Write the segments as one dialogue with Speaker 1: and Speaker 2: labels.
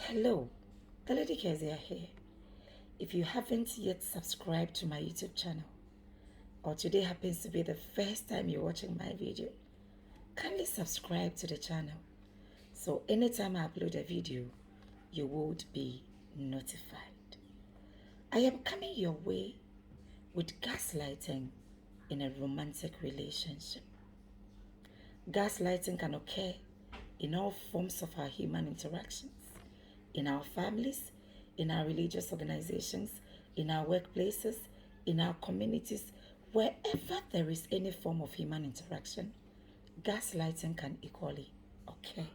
Speaker 1: Hello, TheLadykeziah here. If you haven't yet subscribed to my YouTube channel, or today happens to be the first time you're watching my video, kindly subscribe to the channel so anytime I upload a video, you would be notified. I am coming your way with gaslighting in a romantic relationship. Gaslighting can occur in all forms of our human interactions, in our families, in our religious organizations, in our workplaces, in our communities, wherever there is any form of human interaction, gaslighting can equally occur.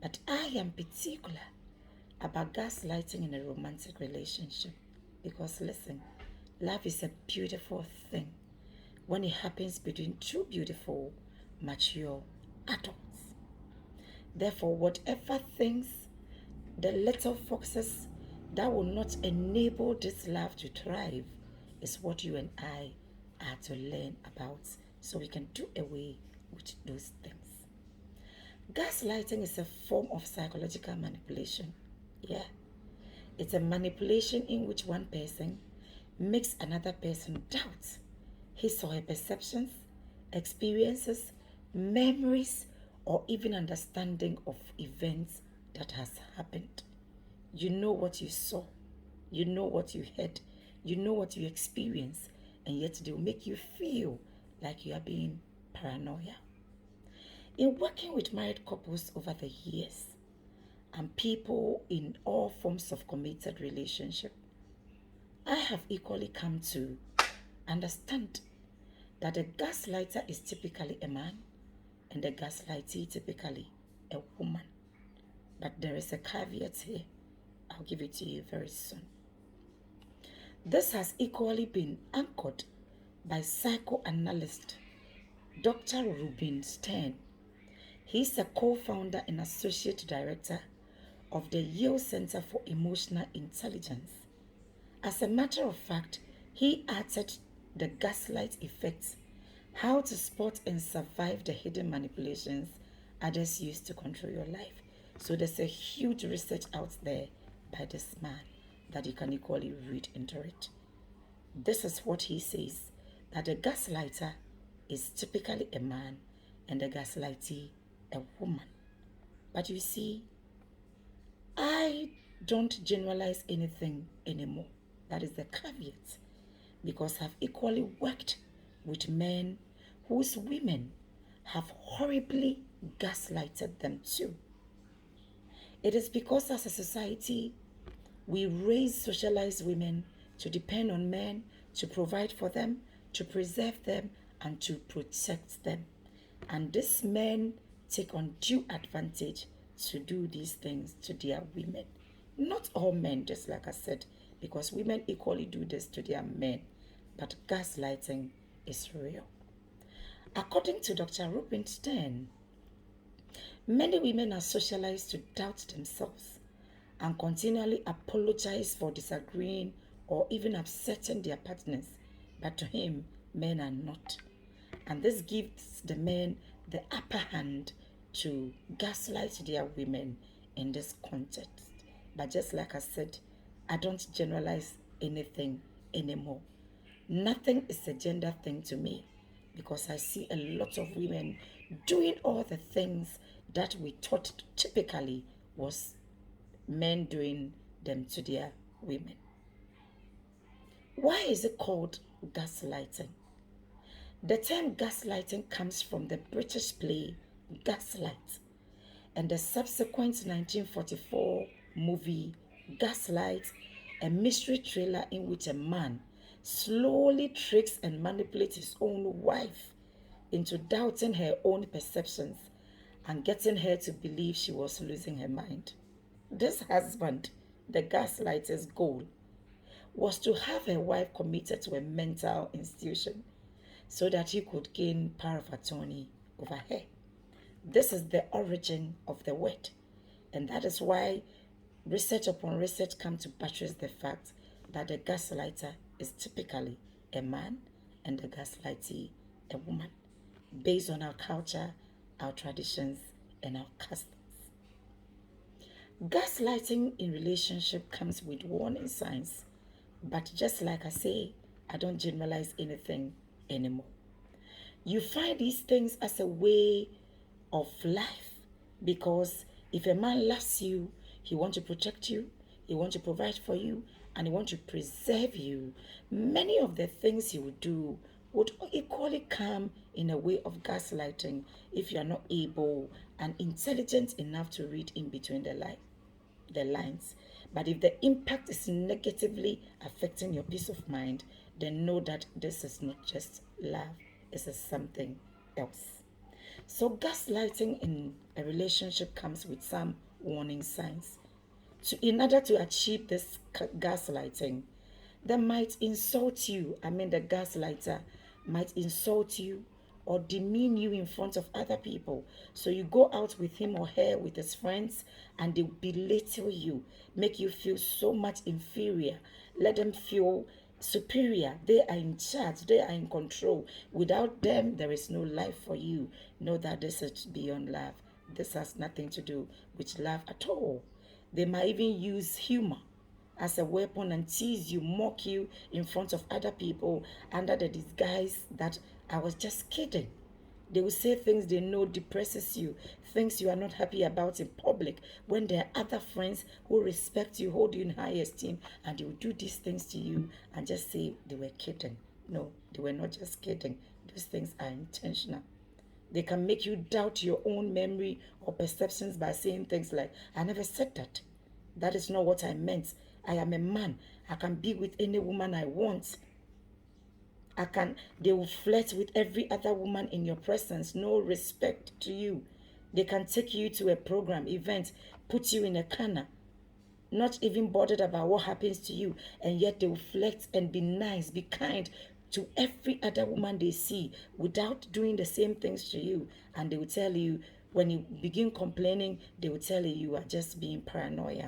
Speaker 1: But I am particular about gaslighting in a romantic relationship because listen, love is a beautiful thing when it happens between two beautiful, mature adults. Therefore, whatever things, the little foxes that will not enable this love to thrive is what you and I are to learn about so we can do away with those things. Gaslighting is a form of psychological manipulation. Yeah. It's a manipulation in which one person makes another person doubt his or her perceptions, experiences, memories, or even understanding of events that has happened. You know what you saw, you know what you heard, you know what you experienced, and yet they will make you feel like you are being paranoia. In working with married couples over the years and people in all forms of committed relationship, I have equally come to understand that a gaslighter is typically a man and a gaslightee typically a woman. But there is a caveat here. I'll give it to you very soon. This has equally been anchored by psychoanalyst Dr. Rubinstein. He's a co-founder and associate director of the Yale Center for Emotional Intelligence. As a matter of fact, he authored The Gaslight Effect, How to Spot and Survive the Hidden Manipulations Others Use to Control Your Life. So there's a huge research out there by this man that you can equally read into it. This is what he says, that a gaslighter is typically a man and a gaslightee a woman. But you see, I don't generalize anything anymore. That is the caveat. Because I've equally worked with men whose women have horribly gaslighted them too. It is because as a society, we raise socialized women to depend on men, to provide for them, to preserve them, and to protect them. And these men take undue advantage to do these things to their women. Not all men, just like I said, because women equally do this to their men. But gaslighting is real. According to Dr. Rubinstein, many women are socialized to doubt themselves and continually apologize for disagreeing or even upsetting their partners. But to him, men are not. And this gives the men the upper hand to gaslight their women in this context. But just like I said, I don't generalize anything anymore. Nothing is a gender thing to me because I see a lot of women doing all the things that we thought typically was men doing them to their women. Why is it called gaslighting? The term gaslighting comes from the British play Gaslight and the subsequent 1944 movie Gaslight, a mystery thriller in which a man slowly tricks and manipulates his own wife into doubting her own perceptions and getting her to believe she was losing her mind. This husband, the gaslighter's goal, was to have her wife committed to a mental institution so that he could gain power of attorney over her. This is the origin of the word, and that is why research upon research come to buttress the fact that the gaslighter is typically a man and the gaslightee a woman, based on our culture, our traditions, and our customs. Gaslighting in relationship comes with warning signs. But just like I say, I don't generalize anything anymore. You find these things as a way of life, because if a man loves you, he wants to protect you, he wants to provide for you, and he wants to preserve you. Many of the things he would do would equally come in a way of gaslighting if you are not able and intelligent enough to read in between the lines. But if the impact is negatively affecting your peace of mind, then know that this is not just love, this is something else. So, gaslighting in a relationship comes with some warning signs. In order to achieve this gaslighting, they might insult you. The gaslighter might insult you or demean you in front of other people. So you go out with him or her with his friends and they belittle you, make you feel so much inferior, let them feel superior. They are in charge, they are in control. Without them, there is no life for you. Know that this is beyond love. This has nothing to do with love at all. They might even use humor as a weapon and tease you, mock you in front of other people under the disguise that I was just kidding. They will say things they know depresses you, things you are not happy about in public, when there are other friends who respect you, hold you in high esteem, and they will do these things to you and just say they were kidding. No, they were not just kidding. Those things are intentional. They can make you doubt your own memory or perceptions by saying things like, I never said that. That is not what I meant. I am a man. I can be with any woman I want. They will flirt with every other woman in your presence. No respect to you. They can take you to a program, event, put you in a corner, not even bothered about what happens to you, and yet they will flex and be nice, be kind to every other woman they see without doing the same things to you. And they will tell you, when you begin complaining, they will tell you you are just being paranoid.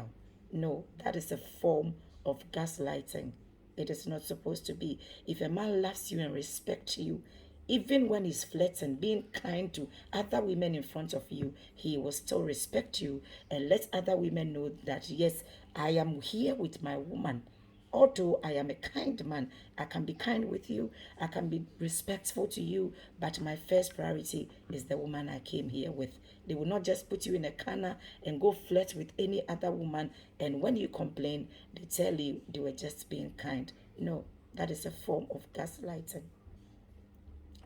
Speaker 1: No, that is a form of gaslighting. It is not supposed to be. If a man loves you and respects you, even when he's flirting, being kind to other women in front of you, he will still respect you and let other women know that, yes, I am here with my woman. Although I am a kind man, I can be kind with you, I can be respectful to you, but my first priority is the woman I came here with. They will not just put you in a corner and go flirt with any other woman, and when you complain, they tell you they were just being kind. No, that is a form of gaslighting.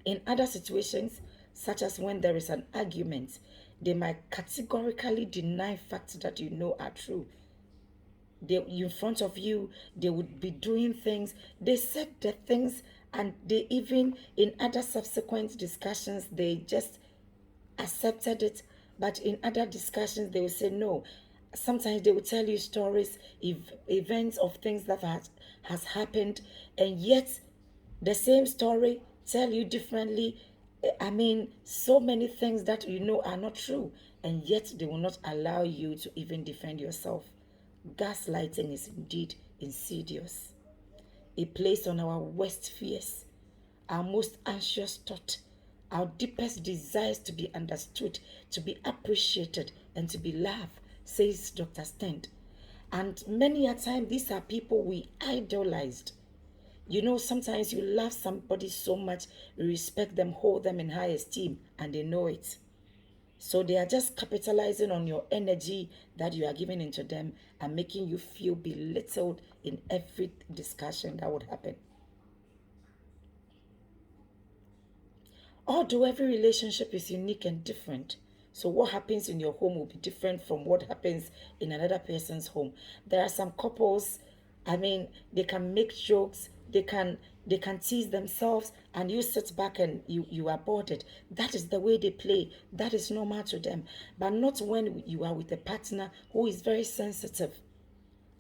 Speaker 1: In other situations, such as when there is an argument, they might categorically deny facts that you know are true. In front of you, they would be doing things. They said the things, and they even in other subsequent discussions, they just accepted it. But in other discussions, they will say no. Sometimes they will tell you stories, events of things that has happened, and yet the same story tell you differently. So many things that you know are not true, and yet they will not allow you to even defend yourself. Gaslighting is indeed insidious. It plays on our worst fears, our most anxious thought, our deepest desires to be understood, to be appreciated, and to be loved, says Dr. Stent. And many a time, these are people we idolized. Sometimes you love somebody so much, you respect them, hold them in high esteem, and they know it. So they are just capitalizing on your energy that you are giving into them and making you feel belittled in every discussion that would happen. Although every relationship is unique and different, so what happens in your home will be different from what happens in another person's home. There are some couples, they can make jokes, they can tease themselves, and you sit back and you are bored. That is the way they play. That is normal to them. But not when you are with a partner who is very sensitive,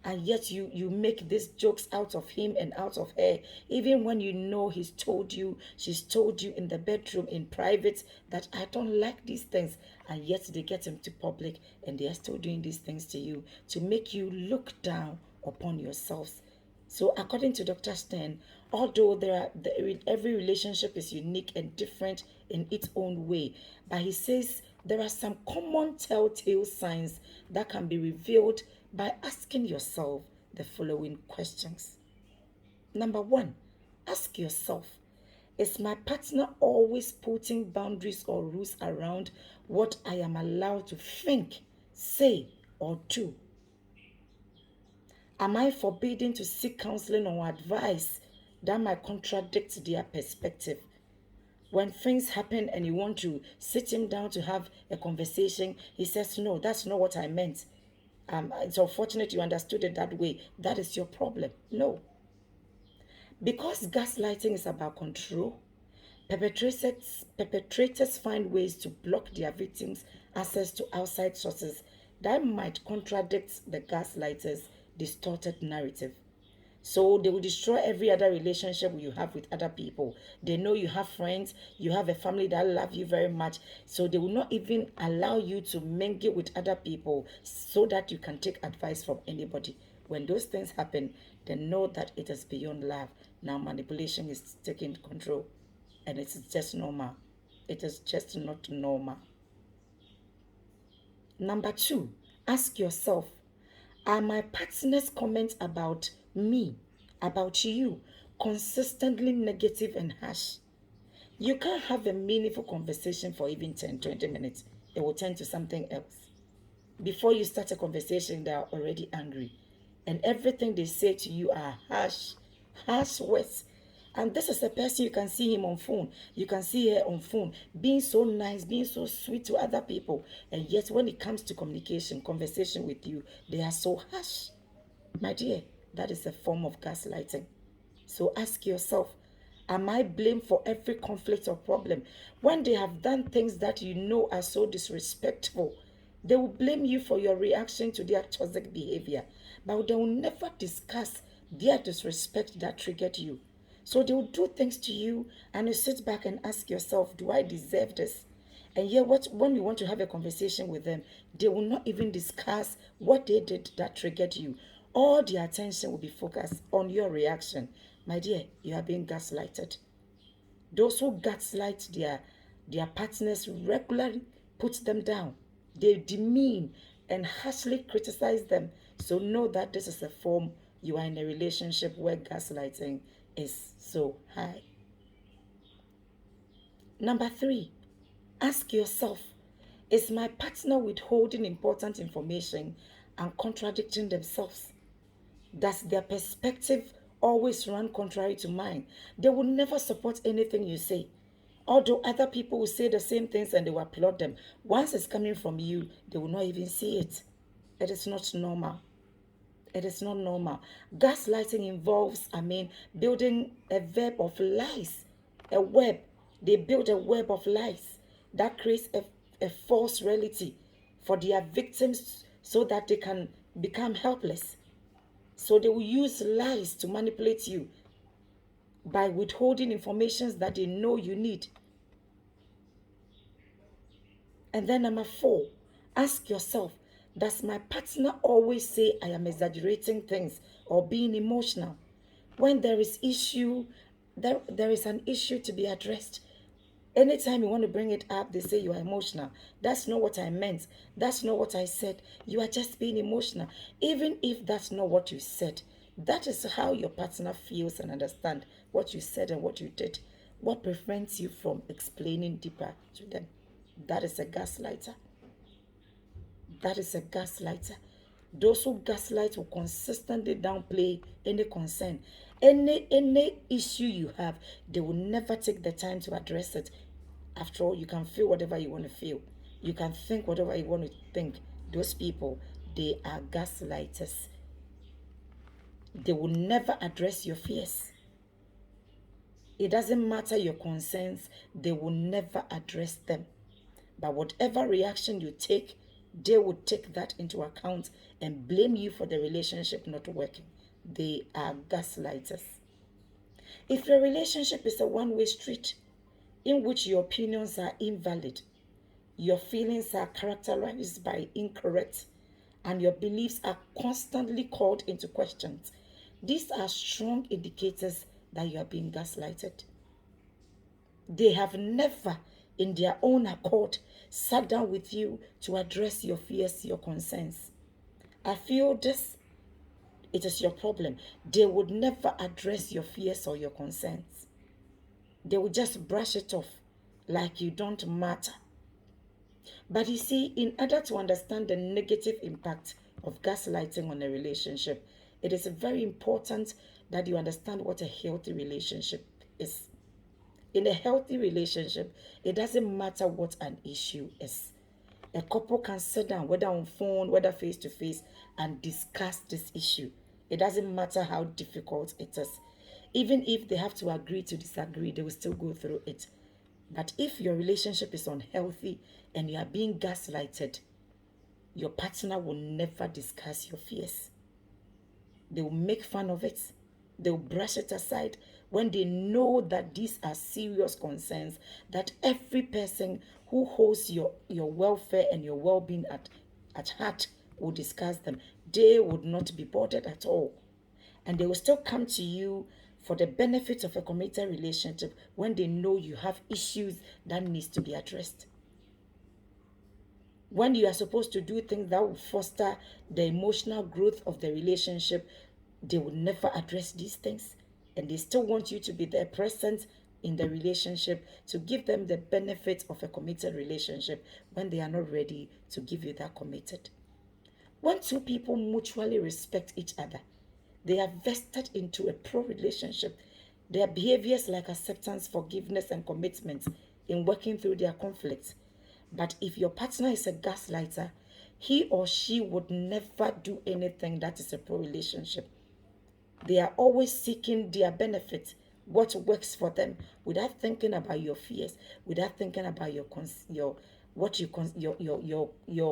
Speaker 1: and yet you make these jokes out of him and out of her, even when you know she's told you in the bedroom in private that I don't like these things, and yet they get into public and they are still doing these things to you to make you look down upon yourselves. So according to Dr. Stern, although every relationship is unique and different in its own way, but he says There are some common telltale signs that can be revealed by asking yourself the following questions. Number one, ask yourself, is my partner always putting boundaries or rules around what I am allowed to think, say, or do? Am I forbidden to seek counseling or advice that might contradict their perspective? When things happen and you want to sit him down to have a conversation, he says, no, that's not what I meant. It's unfortunate you understood it that way. That is your problem. No. Because gaslighting is about control, perpetrators find ways to block their victims' access to outside sources that might contradict the gaslighter's distorted narrative. So they will destroy every other relationship you have with other people. They know you have friends, you have a family that love you very much. So they will not even allow you to mingle with other people so that you can take advice from anybody. When those things happen, they know that it is beyond love. Now manipulation is taking control. And it's just normal. It is just not normal. Number two, ask yourself, are my partner's comments about me, about you, consistently negative and harsh? You can't have a meaningful conversation for even 10, 20 minutes. It will turn to something else. Before you start a conversation, they are already angry. And everything they say to you are harsh words. And this is a person, you can see him on phone. You can see her on phone, being so nice, being so sweet to other people. And yet when it comes to communication, conversation with you, they are so harsh. My dear, that is a form of gaslighting. So ask yourself, am I blamed for every conflict or problem? When they have done things that you know are so disrespectful, they will blame you for your reaction to their toxic behavior, but they will never discuss their disrespect that triggered you. So they will do things to you, and you sit back and ask yourself, do I deserve this? And yet, when you want to have a conversation with them, they will not even discuss what they did that triggered you. All their attention will be focused on your reaction. My dear, you are being gaslighted. Those who gaslight their partners regularly put them down. They demean and harshly criticize them. So know that this is a form you are in a relationship where gaslighting is so high. Number three, ask yourself, is my partner withholding important information and contradicting themselves? Does their perspective always run contrary to mine? They will never support anything you say. Although other people will say the same things and they will applaud them. Once it's coming from you, they will not even see it. It is not normal. It is not normal. Gaslighting involves, building a web of lies. A web. They build a web of lies that creates a false reality for their victims so that they can become helpless. So they will use lies to manipulate you by withholding information that they know you need. And then number four, ask yourself, does my partner always say I am exaggerating things or being emotional? When there is there is an issue to be addressed. Anytime you want to bring it up, they say you are emotional. That's not what I meant. That's not what I said. You are just being emotional. Even if that's not what you said, that is how your partner feels and understand what you said and what you did. What prevents you from explaining deeper to them? That is a gaslighter. That is a gaslighter. Those who gaslight will consistently downplay any concern. Any issue you have, they will never take the time to address it. After all, you can feel whatever you want to feel. You can think whatever you want to think. Those people, they are gaslighters. They will never address your fears. It doesn't matter your concerns, they will never address them. But whatever reaction you take, they will take that into account and blame you for the relationship not working. They are gaslighters. If your relationship is a one-way street in which your opinions are invalid, your feelings are characterized by incorrect, and your beliefs are constantly called into question, these are strong indicators that you are being gaslighted. They have never in their own accord, sat down with you to address your fears, your concerns. I feel this, it is your problem. They would never address your fears or your concerns. They would just brush it off like you don't matter. But you see, in order to understand the negative impact of gaslighting on a relationship, it is very important that you understand what a healthy relationship is. In a healthy relationship, it doesn't matter what an issue is. A couple can sit down, whether on phone, whether face to face, and discuss this issue. It doesn't matter how difficult it is. Even if they have to agree to disagree, they will still go through it. But if your relationship is unhealthy and you are being gaslighted, your partner will never discuss your fears. They will make fun of it. They'll brush it aside when they know that these are serious concerns, that every person who holds your welfare and your well-being at heart will discuss them. They would not be bothered at all. And they will still come to you for the benefit of a committed relationship when they know you have issues that needs to be addressed. When you are supposed to do things that will foster the emotional growth of the relationship, they will never address these things. And they still want you to be there present in the relationship to give them the benefit of a committed relationship when they are not ready to give you that committed. When two people mutually respect each other, they are vested into a pro relationship. Their behaviors like acceptance, forgiveness, and commitment in working through their conflicts. But if your partner is a gaslighter, he or she would never do anything that is a pro relationship. They are always seeking their benefit, what works for them, without thinking about your fears, without thinking about your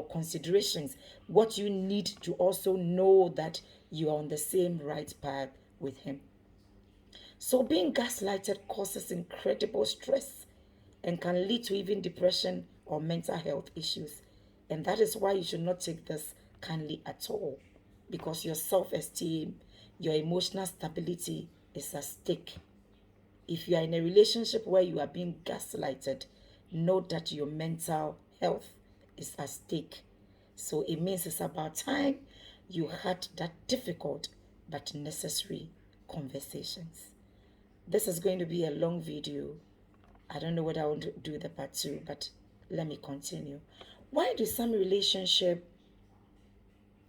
Speaker 1: considerations, what you need to also know that you are on the same right path with him. So being gaslighted causes incredible stress and can lead to even depression or mental health issues. And that is why you should not take this kindly at all, because your self-esteem, your emotional stability is at stake. If you are in a relationship where you are being gaslighted, know that your mental health is at stake. So it means it's about time you had that difficult but necessary conversations. This is going to be a long video. I don't know whether I want to do the part 2, but let me continue. Why do some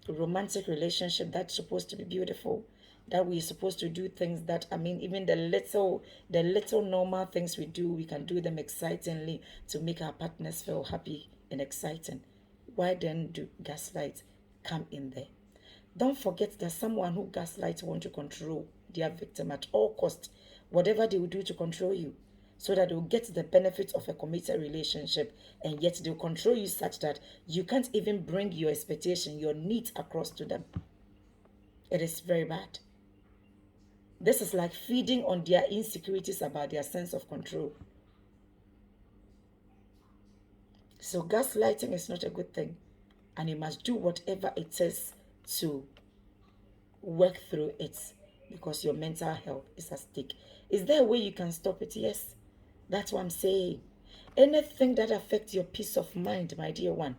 Speaker 1: romantic relationship that's supposed to be beautiful, that we're supposed to do things that, even the little normal things we do, we can do them excitingly to make our partners feel happy and exciting. Why then do gaslight come in there? Don't forget that someone who gaslights want to control their victim at all costs, whatever they will do to control you, so that they'll get the benefits of a committed relationship, and yet they'll control you such that you can't even bring your expectation, your needs across to them. It is very bad. This is like feeding on their insecurities about their sense of control. So gaslighting is not a good thing, and you must do whatever it is to work through it, because your mental health is at stake. Is there a way you can stop it? Yes. That's what I'm saying. Anything that affects your peace of mind, my dear one,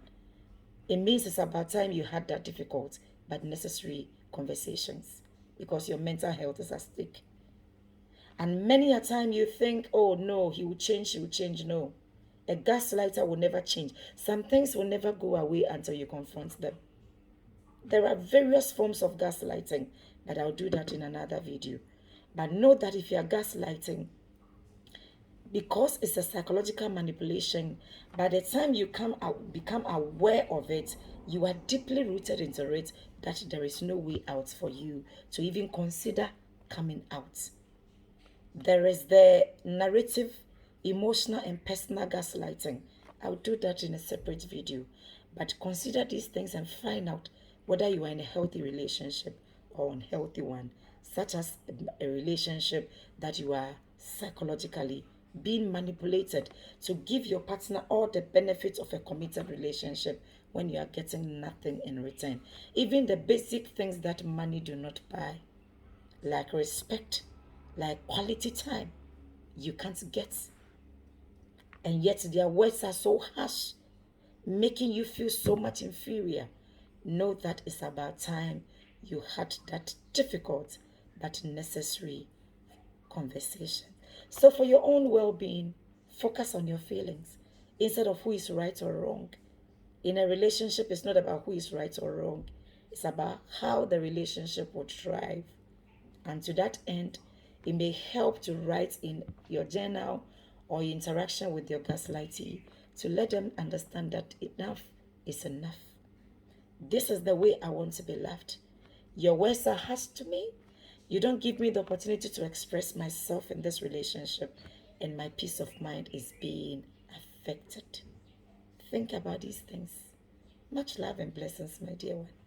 Speaker 1: it means it's about time you had that difficult but necessary conversations, because your mental health is at stake. And many a time you think, oh no, he will change, she will change. No. A gaslighter will never change. Some things will never go away until you confront them. There are various forms of gaslighting, but I'll do that in another video. But know that if you are gaslighting, because it's a psychological manipulation, by the time you become aware of it, you are deeply rooted into it, that there is no way out for you to even consider coming out. There is the narrative, emotional, and personal gaslighting. I'll do that in a separate video. But consider these things and find out whether you are in a healthy relationship or unhealthy one, such as a relationship that you are psychologically being manipulated to give your partner all the benefits of a committed relationship when you are getting nothing in return. Even the basic things that money do not buy, like respect, like quality time, you can't get. and yet their words are so harsh, making you feel so much inferior, know that it's about time you had that difficult but necessary conversation. So, for your own well being, focus on your feelings instead of who is right or wrong. In a relationship, it's not about who is right or wrong, it's about how the relationship will thrive. And to that end, it may help to write in your journal or your interaction with your gaslightee to let them understand that enough is enough. This is the way I want to be loved. Your words are harsh to me. You don't give me the opportunity to express myself in this relationship, and my peace of mind is being affected. Think about these things. Much love and blessings, my dear one.